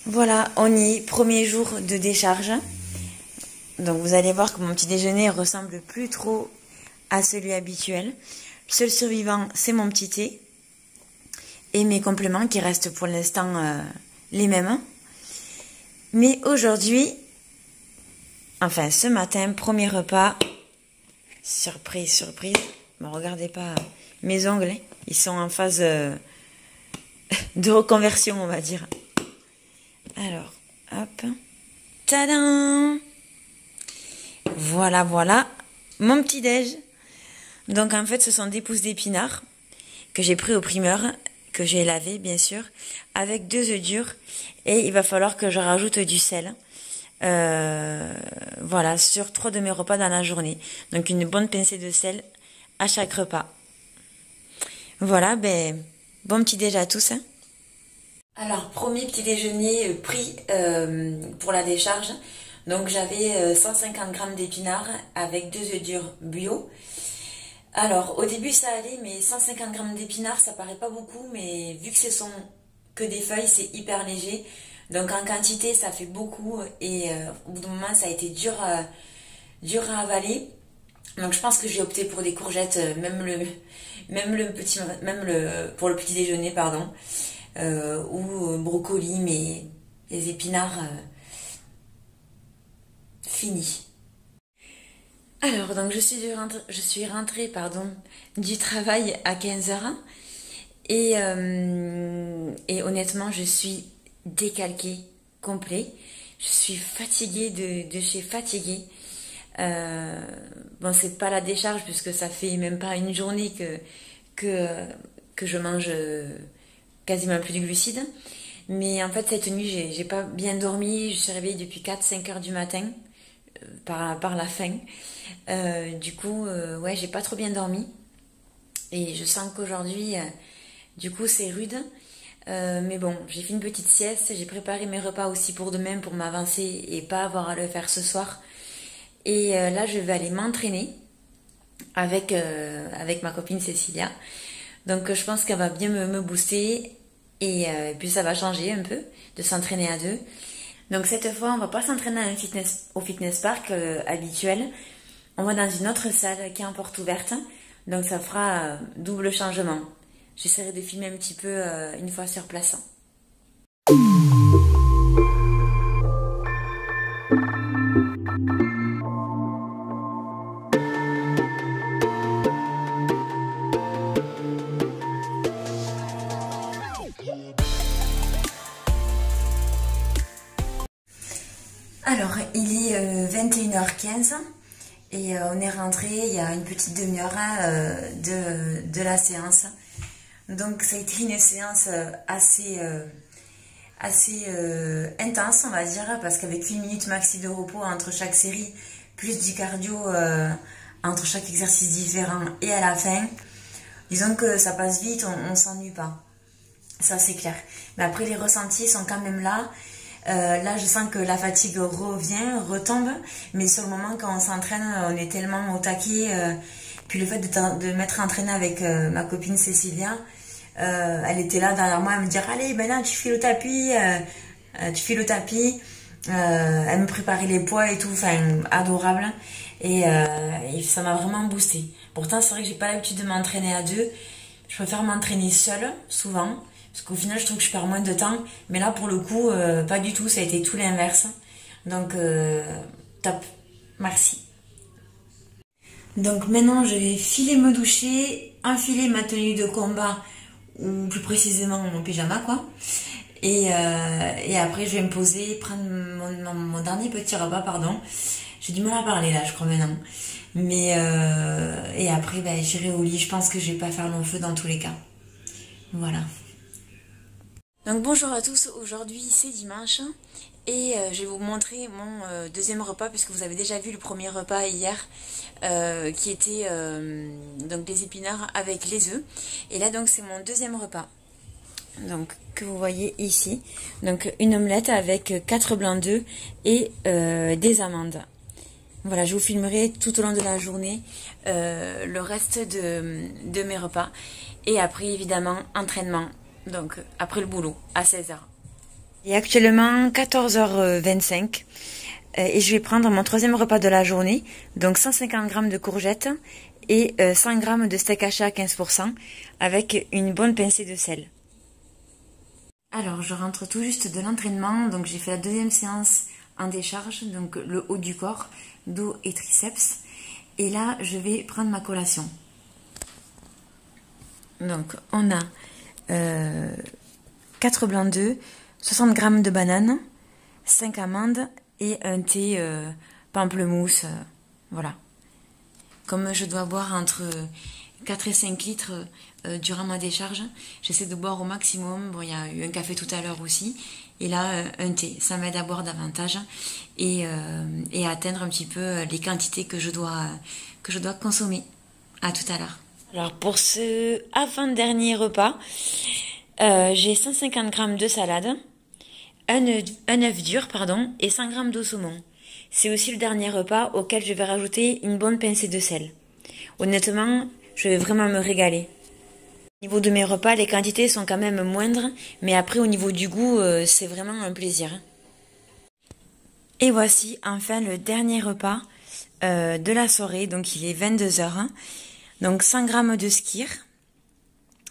Voilà, on y est, premier jour de décharge. Donc vous allez voir que mon petit déjeuner ressemble plus trop à celui habituel. Le seul survivant, c'est mon petit thé. Et mes compléments qui restent pour l'instant les mêmes. Mais aujourd'hui, enfin ce matin, premier repas. Surprise, surprise. Ne regardez pas mes ongles, hein. Ils sont en phase de reconversion, on va dire. Alors, hop. Tadam! Voilà, voilà. Mon petit déj. Donc en fait, ce sont des pousses d'épinards que j'ai pris au primeur, que j'ai lavé bien sûr, avec 2 œufs durs. Et il va falloir que je rajoute du sel. Voilà, sur 3 de mes repas dans la journée. Donc une bonne pincée de sel à chaque repas. Voilà, ben, bon petit déj à tous. Hein. Alors, premier petit déjeuner pris pour la décharge. Donc j'avais 150 grammes d'épinards avec 2 œufs durs bio. Alors au début ça allait, mais 150 grammes d'épinards ça paraît pas beaucoup, mais vu que ce sont que des feuilles, c'est hyper léger. Donc en quantité ça fait beaucoup et au bout d'un moment ça a été dur à avaler. Donc je pense que j'ai opté pour des courgettes, pour le petit déjeuner, pardon, ou brocoli, mais les épinards finis. Alors, donc je suis rentrée du travail à 15h et honnêtement, je suis décalquée, complet. Je suis fatiguée de chez fatiguée. Bon, c'est pas la décharge puisque ça fait même pas une journée que je mange quasiment plus de glucides. Mais en fait, cette nuit, j'ai pas bien dormi. Je suis réveillée depuis 4-5 heures du matin. Par la faim. Du coup, ouais, j'ai pas trop bien dormi. Et je sens qu'aujourd'hui, du coup, c'est rude. Mais bon, j'ai fait une petite sieste. J'ai préparé mes repas aussi pour demain pour m'avancer et pas avoir à le faire ce soir. Et là, je vais aller m'entraîner avec ma copine Cécilia. Donc, je pense qu'elle va bien me booster. Et puis, ça va changer un peu de s'entraîner à 2. Donc cette fois, on va pas s'entraîner au fitness park habituel. On va dans une autre salle qui est en porte ouverte. Donc ça fera double changement. J'essaierai de filmer un petit peu une fois sur place. Alors, il est 21h15 et on est rentré il y a une petite demi-heure de la séance. Donc, ça a été une séance assez intense, on va dire, parce qu'avec 8 minutes maxi de repos entre chaque série, plus du cardio entre chaque exercice différent et à la fin, disons que ça passe vite, on s'ennuie pas. Ça, c'est clair. Mais après, les ressentis sont quand même là. Là, je sens que la fatigue retombe, mais sur le moment, quand on s'entraîne, on est tellement au taquet. Puis le fait de m'être entraînée avec ma copine Cécilia, elle était là derrière moi à me dire allez, ben là, tu files au tapis, elle me préparait les poids et tout, enfin, adorable. Et ça m'a vraiment boosté. Pourtant, c'est vrai que j'ai pas l'habitude de m'entraîner à 2. Je préfère m'entraîner seule, souvent. Parce qu'au final, je trouve que je perds moins de temps. Mais là, pour le coup, pas du tout. Ça a été tout l'inverse. Donc, top. Merci. Donc maintenant, je vais filer me doucher, enfiler ma tenue de combat, ou plus précisément mon pyjama, quoi. Et après, je vais me poser, prendre mon dernier petit repas, pardon. J'ai du mal à parler, là, je crois, maintenant. Mais, et après, ben, j'irai au lit. Je pense que je vais pas faire long feu dans tous les cas. Voilà. Donc bonjour à tous, aujourd'hui c'est dimanche et je vais vous montrer mon deuxième repas puisque vous avez déjà vu le premier repas hier qui était donc des épinards avec les œufs. Et là donc c'est mon deuxième repas donc que vous voyez ici. Donc une omelette avec 4 blancs d'œufs et des amandes. Voilà, je vous filmerai tout au long de la journée le reste de mes repas. Et après évidemment entraînement. Donc, après le boulot, à 16h. Il est actuellement 14h25 et je vais prendre mon troisième repas de la journée, donc 150 g de courgettes et 100 g de steak haché à 15% avec une bonne pincée de sel. Alors je rentre tout juste de l'entraînement, donc j'ai fait la deuxième séance en décharge, donc le haut du corps, dos et triceps. Et là je vais prendre ma collation. Donc on a 4 blancs d'œufs, 60 g de bananes, 5 amandes et un thé pamplemousse, voilà. Comme je dois boire entre 4 et 5 litres durant ma décharge, j'essaie de boire au maximum. Bon, il y a eu un café tout à l'heure aussi, et là un thé. Ça m'aide à boire davantage et à atteindre un petit peu les quantités que je dois consommer. À tout à l'heure. Alors pour ce avant-dernier repas, j'ai 150 g de salade, un œuf dur et 100 g de saumon. C'est aussi le dernier repas auquel je vais rajouter une bonne pincée de sel. Honnêtement, je vais vraiment me régaler. Au niveau de mes repas, les quantités sont quand même moindres, mais après au niveau du goût, c'est vraiment un plaisir. Et voici enfin le dernier repas de la soirée, donc il est 22h. Donc 100 g de skyr.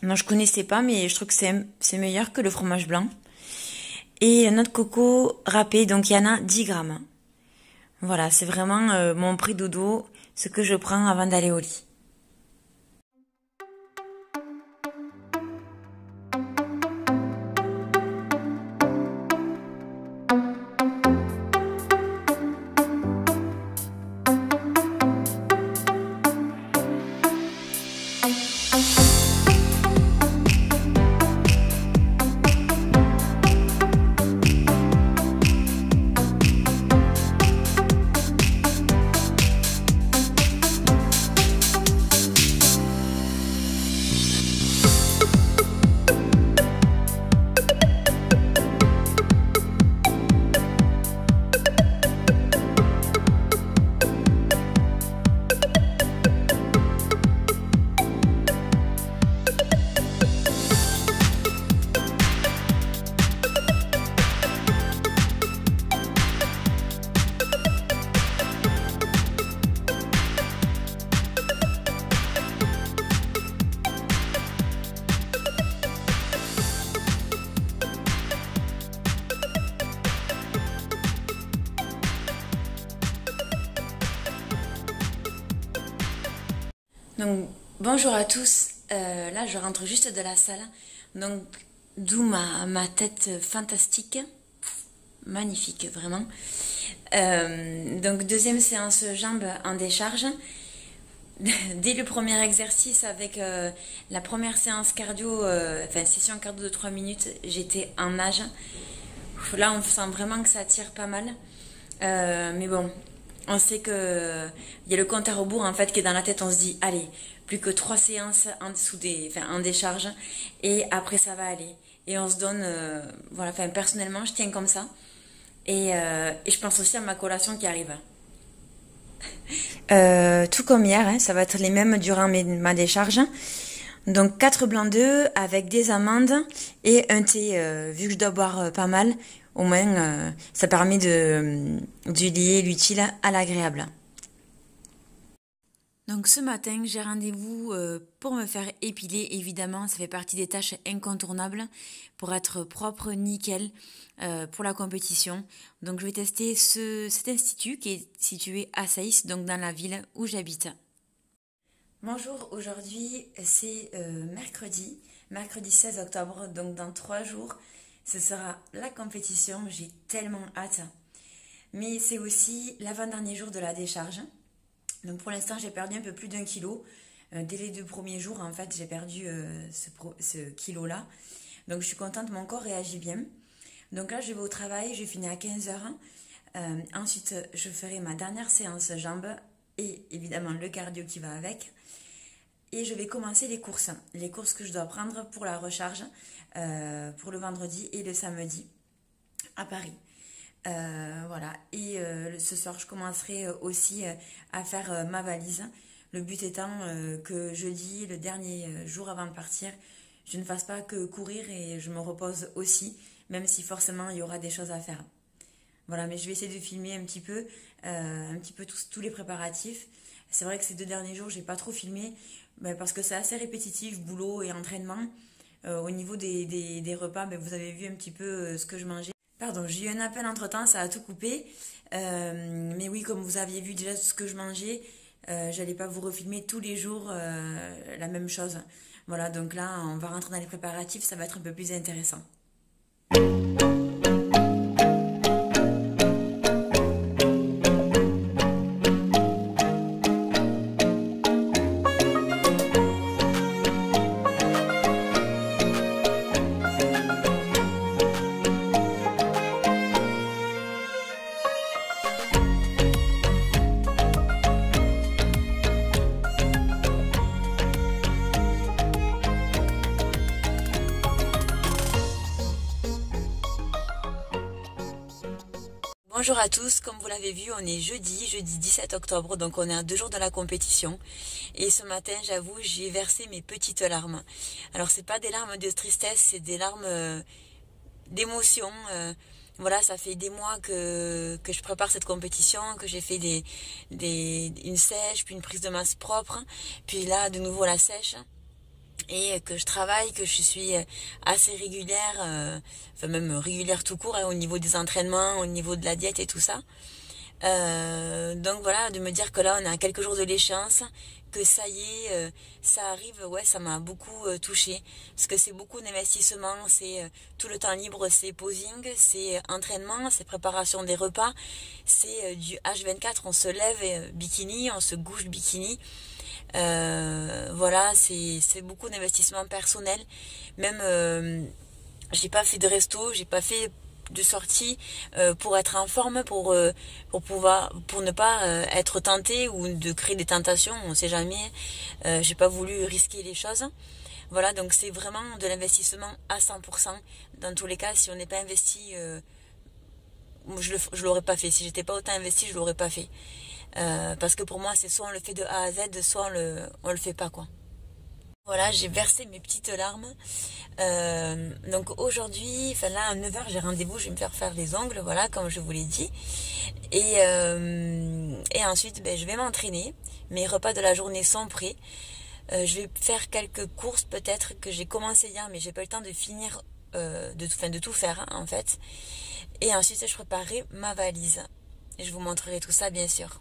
Non, je connaissais pas, mais je trouve que c'est meilleur que le fromage blanc. Et la noix de coco râpée, donc il y en a 10 g. Voilà, c'est vraiment mon prix dodo, ce que je prends avant d'aller au lit. Donc bonjour à tous, là je rentre juste de la salle, donc d'où ma tête fantastique, magnifique vraiment. Donc deuxième séance jambes en décharge. Dès le premier exercice avec la première séance cardio, session cardio de 3 minutes, j'étais en nage. Là on sent vraiment que ça tire pas mal, mais bon. On sait que il y a le compte à rebours en fait qui est dans la tête. On se dit allez, plus que 3 séances en décharge et après ça va aller. Et on se donne, voilà. Enfin personnellement, je tiens comme ça et je pense aussi à ma collation qui arrive. Tout comme hier, hein, ça va être les mêmes durant ma décharge. Donc 4 blancs d'œufs avec des amandes et un thé. Vu que je dois boire pas mal. Au moins, ça permet de lier l'utile à l'agréable. Donc ce matin, j'ai rendez-vous pour me faire épiler. Évidemment, ça fait partie des tâches incontournables pour être propre, nickel pour la compétition. Donc je vais tester cet institut qui est situé à Saïs, donc dans la ville où j'habite. Bonjour, aujourd'hui c'est mercredi 16 octobre, donc dans 3 jours. Ce sera la compétition, j'ai tellement hâte. Mais c'est aussi l'avant-dernier jour de la décharge. Donc pour l'instant, j'ai perdu un peu plus d'1 kilo. Dès les 2 premiers jours, en fait, j'ai perdu ce kilo-là. Donc je suis contente, mon corps réagit bien. Donc là, je vais au travail, je finis à 15h. Ensuite, je ferai ma dernière séance jambes et évidemment le cardio qui va avec. Et je vais commencer les courses que je dois prendre pour la recharge pour le vendredi et le samedi à Paris. Voilà. Et ce soir, je commencerai aussi à faire ma valise. Le but étant que jeudi, le dernier jour avant de partir, je ne fasse pas que courir et je me repose aussi, même si forcément il y aura des choses à faire. Voilà, mais je vais essayer de filmer un petit peu tous les préparatifs. C'est vrai que ces 2 derniers jours, j'ai pas trop filmé, parce que c'est assez répétitif, boulot et entraînement. Au niveau des repas, vous avez vu un petit peu ce que je mangeais. Pardon, j'ai eu un appel entre-temps, ça a tout coupé. Mais oui, comme vous aviez vu déjà ce que je mangeais, j'allais pas vous refilmer tous les jours la même chose. Voilà, donc là, on va rentrer dans les préparatifs, ça va être un peu plus intéressant. Bonjour à tous, comme vous l'avez vu, on est jeudi 17 octobre, donc on est à 2 jours de la compétition. Et ce matin, j'avoue, j'ai versé mes petites larmes. Alors c'est pas des larmes de tristesse, c'est des larmes d'émotion. Voilà, ça fait des mois que je prépare cette compétition, que j'ai fait une sèche, puis une prise de masse propre, puis là de nouveau la sèche. Et que je travaille, que je suis assez régulière, enfin même régulière tout court, au niveau des entraînements, au niveau de la diète et tout ça. Donc voilà, de me dire que là on est à quelques jours de l'échéance, que ça y est, ça arrive, ouais, ça m'a beaucoup touchée, parce que c'est beaucoup d'investissement, c'est tout le temps libre, c'est posing, c'est entraînement, c'est préparation des repas, c'est du H24, on se lève bikini, on se couche bikini. Voilà, c'est beaucoup d'investissement personnel. Même j'ai pas fait de resto, j'ai pas fait de sortie pour être en forme, pour ne pas être tenté ou de créer des tentations, on sait jamais. J'ai pas voulu risquer les choses. Voilà, donc c'est vraiment de l'investissement à 100%. Dans tous les cas, si on n'est pas investi, je l'aurais pas fait. Si j'étais pas autant investi, je l'aurais pas fait. Parce que pour moi, c'est soit on le fait de A à Z, soit on le fait pas, quoi. Voilà, j'ai versé mes petites larmes. Donc aujourd'hui, enfin là à 9h j'ai rendez-vous, je vais me faire les ongles, voilà, comme je vous l'ai dit. Et ensuite je vais m'entraîner. Mes repas de la journée sont prêts. Je vais faire quelques courses peut-être que j'ai commencé hier, mais j'ai pas eu le temps de finir de tout faire en fait. Et ensuite je préparerai ma valise. Et je vous montrerai tout ça bien sûr.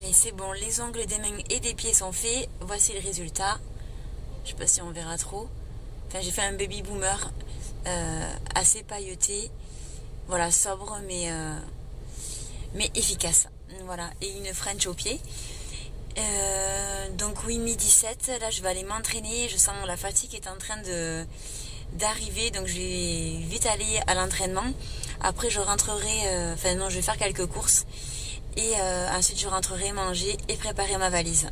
Et c'est bon, les ongles des mains et des pieds sont faits. Voici le résultat. Je sais pas si on verra trop. Enfin, j'ai fait un baby boomer assez pailleté. Voilà, sobre mais efficace. Voilà, et une French au pied. Donc oui, 12h17, là je vais aller m'entraîner. Je sens la fatigue est en train d'arriver, donc je vais vite aller à l'entraînement. Après je rentrerai, je vais faire quelques courses. Et ensuite je rentrerai manger et préparer ma valise.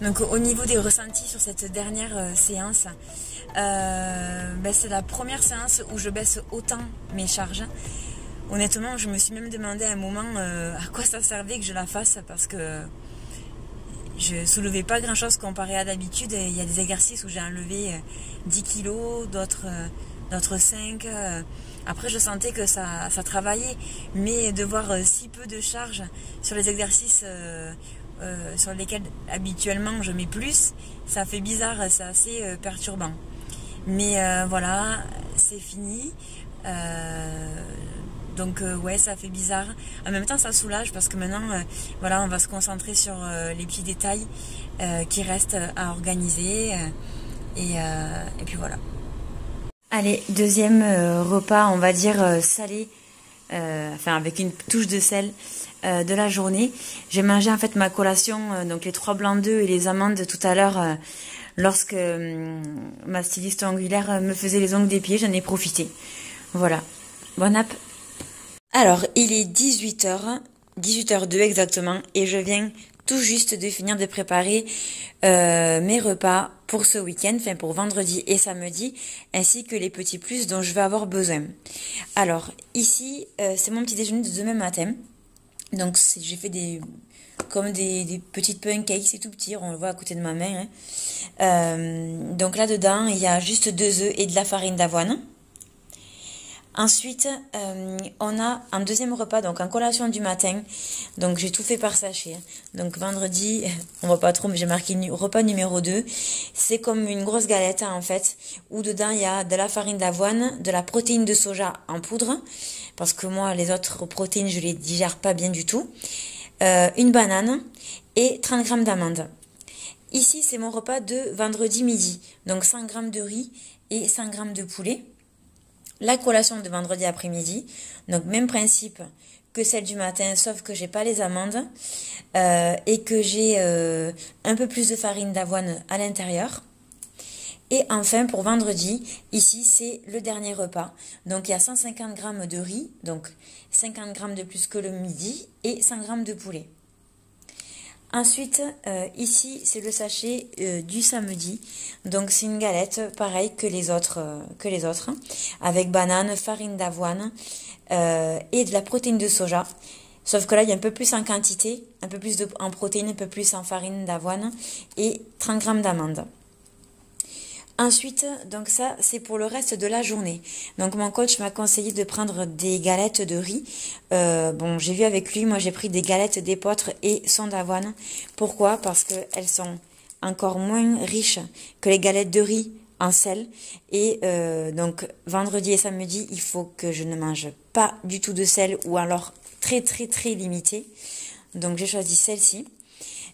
Donc au niveau des ressentis sur cette dernière séance, c'est la première séance où je baisse autant mes charges. Honnêtement, je me suis même demandé à un moment à quoi ça servait que je la fasse, parce que je soulevais pas grand chose comparé à d'habitude. Il y a des exercices où j'ai enlevé 10 kilos, d'autres 5. Après je sentais que ça travaillait, mais de voir si peu de charge sur les exercices sur lesquels habituellement je mets plus, ça fait bizarre, c'est assez perturbant. Mais voilà, c'est fini. Donc ouais, ça fait bizarre. En même temps, ça soulage parce que maintenant, voilà, on va se concentrer sur les petits détails qui restent à organiser. Et puis voilà. Allez, deuxième repas, on va dire salé, avec une touche de sel de la journée. J'ai mangé en fait ma collation, donc les 3 blancs d'œufs et les amandes tout à l'heure, lorsque ma styliste ongulaire me faisait les ongles des pieds, j'en ai profité. Voilà, bon app. Alors, il est 18h, 18h02 exactement et je viens tout juste de finir de préparer mes repas pour ce week-end, enfin pour vendredi et samedi, ainsi que les petits plus dont je vais avoir besoin. Alors ici, c'est mon petit déjeuner de demain matin. Donc j'ai fait des petites pancakes, c'est tout petit, on le voit à côté de ma main. Donc là-dedans, il y a juste 2 œufs et de la farine d'avoine. Ensuite, on a un deuxième repas, donc en collation du matin. Donc j'ai tout fait par sachet. Donc vendredi, on voit pas trop, mais j'ai marqué repas numéro 2. C'est comme une grosse galette en fait, où dedans il y a de la farine d'avoine, de la protéine de soja en poudre, parce que moi les autres protéines je les digère pas bien du tout. Une banane et 30 grammes d'amandes. Ici c'est mon repas de vendredi midi, donc 100 grammes de riz et 100 grammes de poulet. La collation de vendredi après-midi, donc même principe que celle du matin, sauf que j'ai pas les amandes et que j'ai un peu plus de farine d'avoine à l'intérieur. Et enfin pour vendredi, ici c'est le dernier repas. Donc il y a 150 grammes de riz, donc 50 grammes de plus que le midi et 100 grammes de poulet. Ensuite, ici, c'est le sachet du samedi. Donc, c'est une galette, pareil que les autres, avec banane, farine d'avoine et de la protéine de soja. Sauf que là, il y a un peu plus en quantité, un peu plus en protéines, un peu plus en farine d'avoine et 30 grammes d'amandes. Ensuite, donc ça, c'est pour le reste de la journée. Donc mon coach m'a conseillé de prendre des galettes de riz. Bon, j'ai vu avec lui, moi j'ai pris des galettes d'épeautre et son d'avoine. Pourquoi? Parce qu'elles sont encore moins riches que les galettes de riz en sel. Et donc vendredi et samedi, il faut que je ne mange pas du tout de sel ou alors très très très limité. Donc j'ai choisi celle-ci.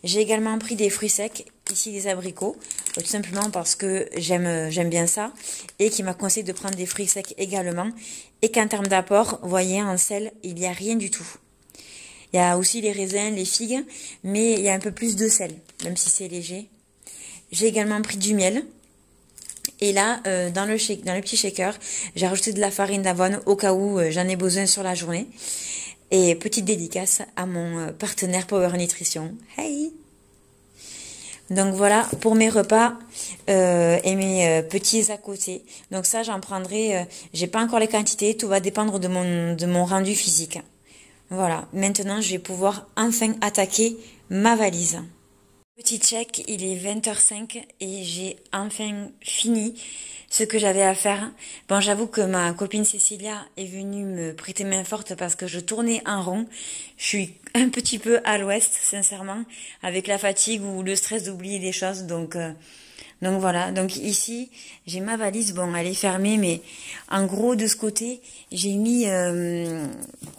J'ai également pris des fruits secs, ici des abricots, tout simplement parce que j'aime bien ça, et qui m'a conseillé de prendre des fruits secs également, et qu'en termes d'apport, vous voyez, en sel, il n'y a rien du tout. Il y a aussi les raisins, les figues, mais il y a un peu plus de sel, même si c'est léger. J'ai également pris du miel, et là, dans le petit shaker, j'ai rajouté de la farine d'avoine au cas où j'en ai besoin sur la journée. Et petite dédicace à mon partenaire Power Nutrition. Hey! Donc voilà pour mes repas et mes petits à côté. Donc ça, j'en prendrai, j'ai pas encore les quantités, tout va dépendre de mon rendu physique. Voilà, maintenant je vais pouvoir enfin attaquer ma valise. Petit check, il est 20h05 et j'ai enfin fini ce que j'avais à faire. Bon, j'avoue que ma copine Cécilia est venue me prêter main forte parce que je tournais en rond. Je suis un petit peu à l'ouest, sincèrement, avec la fatigue ou le stress d'oublier des choses. Donc voilà, donc ici, j'ai ma valise, bon, elle est fermée, mais en gros, de ce côté, j'ai mis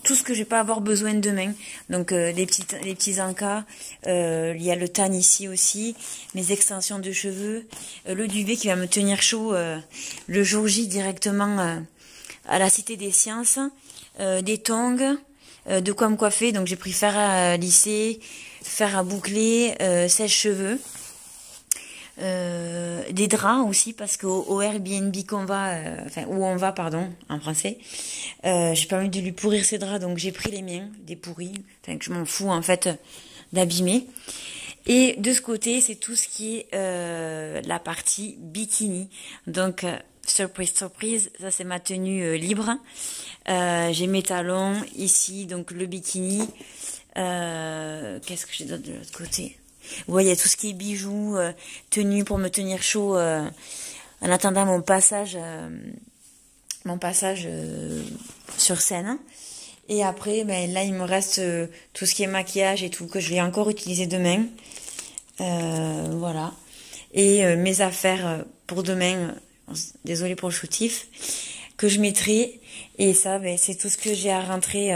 tout ce que je vais pas avoir besoin demain. Donc, les petits encas, il y a le tan ici aussi, mes extensions de cheveux, le duvet qui va me tenir chaud le jour J directement à la Cité des Sciences, des tongs, de quoi me coiffer, donc j'ai pris fer à lisser, fer à boucler, sèche-cheveux. Des draps aussi parce qu'au Airbnb qu'on va, où on va pardon en français, j'ai pas envie de lui pourrir ses draps donc j'ai pris les miens, des pourris, enfin que je m'en fous en fait d'abîmer. Et de ce côté c'est tout ce qui est la partie bikini. Donc surprise surprise, ça c'est ma tenue libre. J'ai mes talons ici donc le bikini. Qu'est-ce que j'ai d'autre de l'autre côté? Ouais, il y a tout ce qui est bijoux, tenue pour me tenir chaud en attendant mon passage sur scène. Et après, ben là, il me reste tout ce qui est maquillage et tout que je vais encore utiliser demain. Voilà. Et mes affaires pour demain, désolée pour le soutif, que je mettrai. Et ça, ben, c'est tout ce que j'ai à rentrer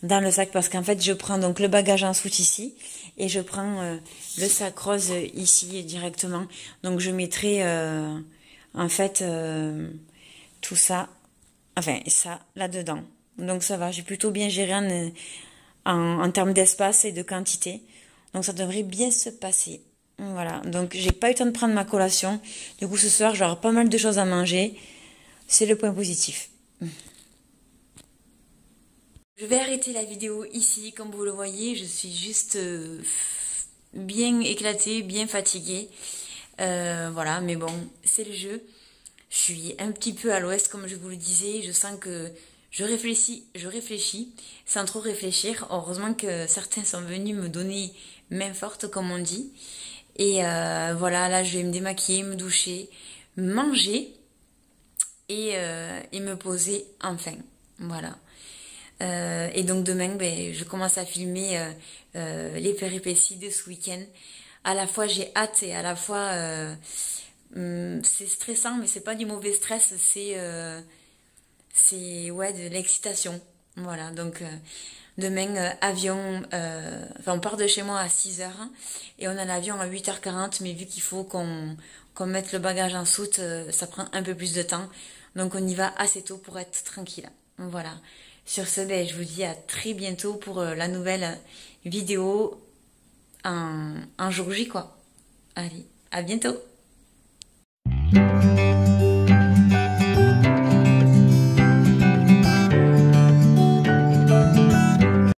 dans le sac parce qu'en fait, je prends donc le bagage en soute ici. Et je prends le sac rose ici directement. Donc je mettrai en fait tout ça, enfin ça là-dedans. Donc ça va, j'ai plutôt bien géré en termes d'espace et de quantité. Donc ça devrait bien se passer. Voilà, donc j'ai pas eu le temps de prendre ma collation. Du coup ce soir j'aurai pas mal de choses à manger. C'est le point positif. Je vais arrêter la vidéo ici, comme vous le voyez, je suis juste bien éclatée, bien fatiguée. Voilà, mais bon, c'est le jeu. Je suis un petit peu à l'ouest, comme je vous le disais. Je sens que je réfléchis, sans trop réfléchir. Heureusement que certains sont venus me donner main forte, comme on dit. Et voilà, là, je vais me démaquiller, me doucher, manger et me poser enfin. Voilà. Et donc demain, ben, je commence à filmer les péripéties de ce week-end. À la fois, j'ai hâte et à la fois... c'est stressant, mais c'est pas du mauvais stress, c'est ouais, de l'excitation. Voilà, donc demain, avion, enfin on part de chez moi à 6h et on a l'avion à 8h40, mais vu qu'il faut qu'on mette le bagage en soute, ça prend un peu plus de temps. Donc on y va assez tôt pour être tranquille. Voilà. Sur ce, ben, je vous dis à très bientôt pour la nouvelle vidéo un jour J, quoi. Allez, à bientôt!